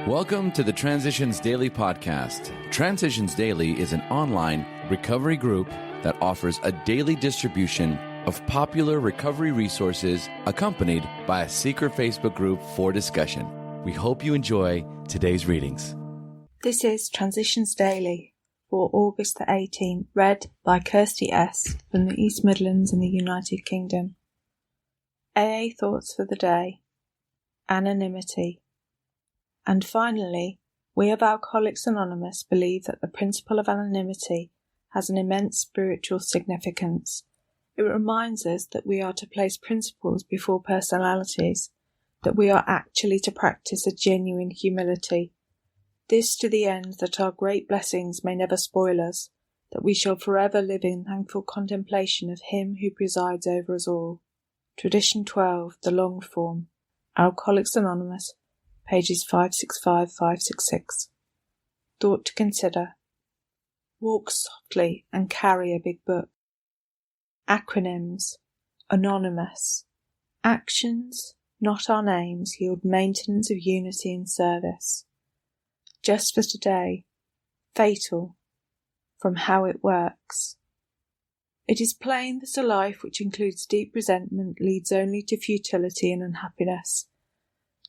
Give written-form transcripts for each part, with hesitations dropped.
Welcome to the Transitions Daily podcast. Transitions Daily is an online recovery group that offers a daily distribution of popular recovery resources accompanied by a secret Facebook group for discussion. We hope you enjoy today's readings. This is Transitions Daily for August the 18th, read by Kirsty S. from the East Midlands in the United Kingdom. AA Thoughts for the Day. Anonymity. And finally, we of Alcoholics Anonymous believe that the principle of anonymity has an immense spiritual significance. It reminds us that we are to place principles before personalities, that we are actually to practice a genuine humility. This to the end that our great blessings may never spoil us, that we shall forever live in thankful contemplation of Him who presides over us all. Tradition 12, the long form. Alcoholics Anonymous, pages 565-566. Thought to consider. Walk softly and carry a big book. Acronyms. Anonymous. Actions, not our names, yield maintenance of unity and service. Just for today. Fatal. From how it works. It is plain that a life which includes deep resentment leads only to futility and unhappiness.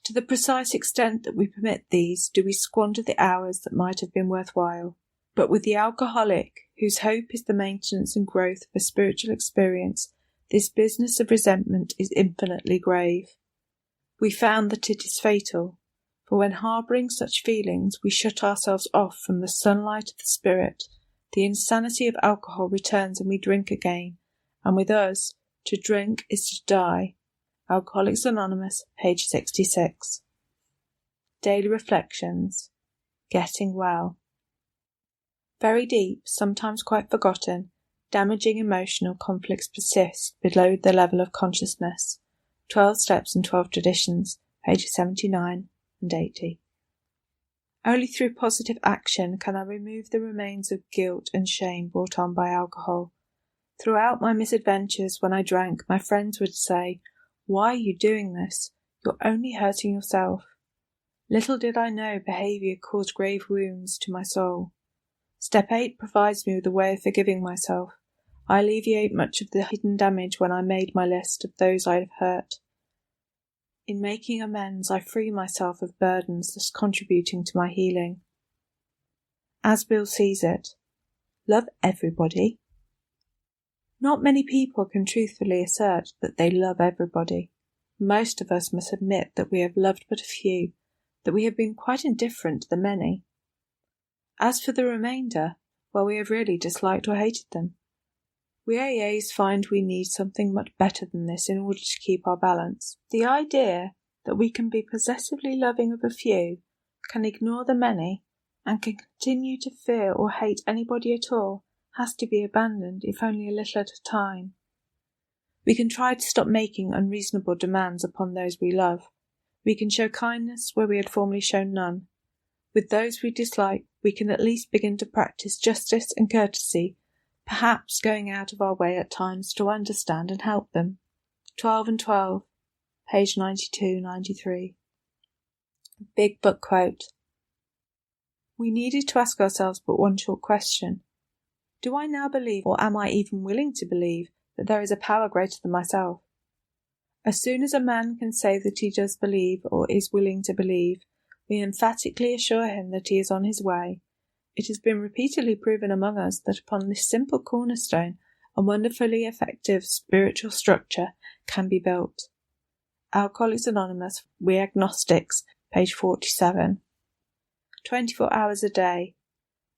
To the precise extent that we permit these, do we squander the hours that might have been worthwhile. But with the alcoholic, whose hope is the maintenance and growth of a spiritual experience, this business of resentment is infinitely grave. We found that it is fatal, for when harbouring such feelings, we shut ourselves off from the sunlight of the spirit. The insanity of alcohol returns and we drink again, and with us, to drink is to die. Alcoholics Anonymous, page 66. Daily Reflections. Getting well. Very deep, sometimes quite forgotten, damaging emotional conflicts persist below the level of consciousness. 12 Steps and 12 Traditions, pages 79 and 80. Only through positive action can I remove the remains of guilt and shame brought on by alcohol. Throughout my misadventures when I drank, my friends would say, "Why are you doing this? You're only hurting yourself." Little did I know behaviour caused grave wounds to my soul. Step 8 provides me with a way of forgiving myself. I alleviate much of the hidden damage when I made my list of those I have hurt. In making amends, I free myself of burdens thus contributing to my healing. As Bill sees it, love everybody. Not many people can truthfully assert that they love everybody. Most of us must admit that we have loved but a few, that we have been quite indifferent to the many. As for the remainder, well, we have really disliked or hated them. We AAs find we need something much better than this in order to keep our balance. The idea that we can be possessively loving of a few, can ignore the many, and can continue to fear or hate anybody at all, has to be abandoned, if only a little at a time. We can try to stop making unreasonable demands upon those we love. We can show kindness where we had formerly shown none. With those we dislike, we can at least begin to practice justice and courtesy, perhaps going out of our way at times to understand and help them. 12 and 12, page 92-93. Big Book Quote. We needed to ask ourselves but one short question. Do I now believe, or am I even willing to believe, that there is a power greater than myself? As soon as a man can say that he does believe, or is willing to believe, we emphatically assure him that he is on his way. It has been repeatedly proven among us that upon this simple cornerstone, a wonderfully effective spiritual structure can be built. Alcoholics Anonymous, We Agnostics, page 47. 24 hours a day.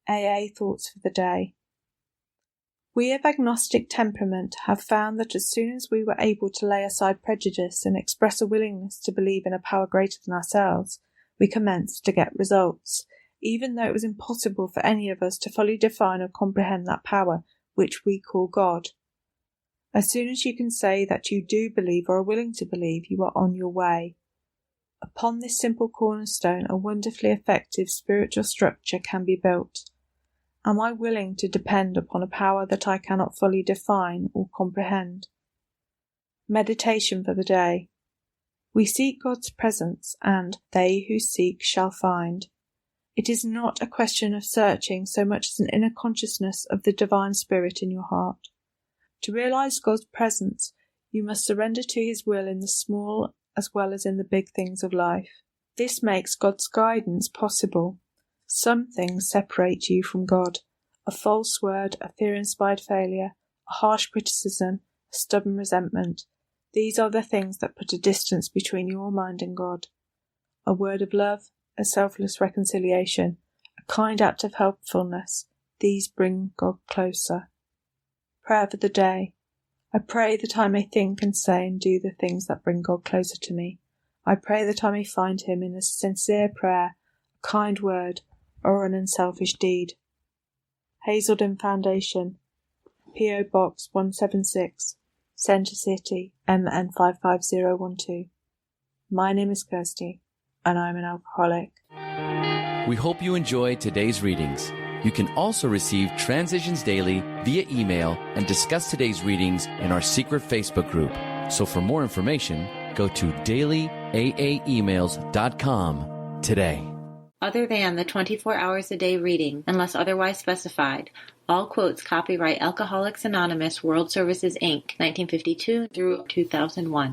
AA Thoughts for the Day. We of agnostic temperament have found that as soon as we were able to lay aside prejudice and express a willingness to believe in a power greater than ourselves, we commenced to get results, even though it was impossible for any of us to fully define or comprehend that power which we call God. As soon as you can say that you do believe or are willing to believe, you are on your way. Upon this simple cornerstone, a wonderfully effective spiritual structure can be built. Am I willing to depend upon a power that I cannot fully define or comprehend? Meditation for the day. We seek God's presence, and they who seek shall find. It is not a question of searching so much as an inner consciousness of the divine spirit in your heart. To realize God's presence, you must surrender to His will in the small as well as in the big things of life. This makes God's guidance possible. Some things separate you from God. A false word, a fear-inspired failure, a harsh criticism, a stubborn resentment. These are the things that put a distance between your mind and God. A word of love, a selfless reconciliation, a kind act of helpfulness, these bring God closer. Prayer for the day. I pray that I may think and say and do the things that bring God closer to me. I pray that I may find Him in a sincere prayer, a kind word, or an unselfish deed. Hazelden Foundation, P.O. Box 176, Centre City, MN 55012. My name is Kirsty, and I'm an alcoholic. We hope you enjoyed today's readings. You can also receive Transitions Daily via email and discuss today's readings in our secret Facebook group. So for more information, go to dailyaaemails.com today. Other than the 24 hours a day reading, unless otherwise specified, all quotes copyright Alcoholics Anonymous World Services, Inc., 1952 through 2001.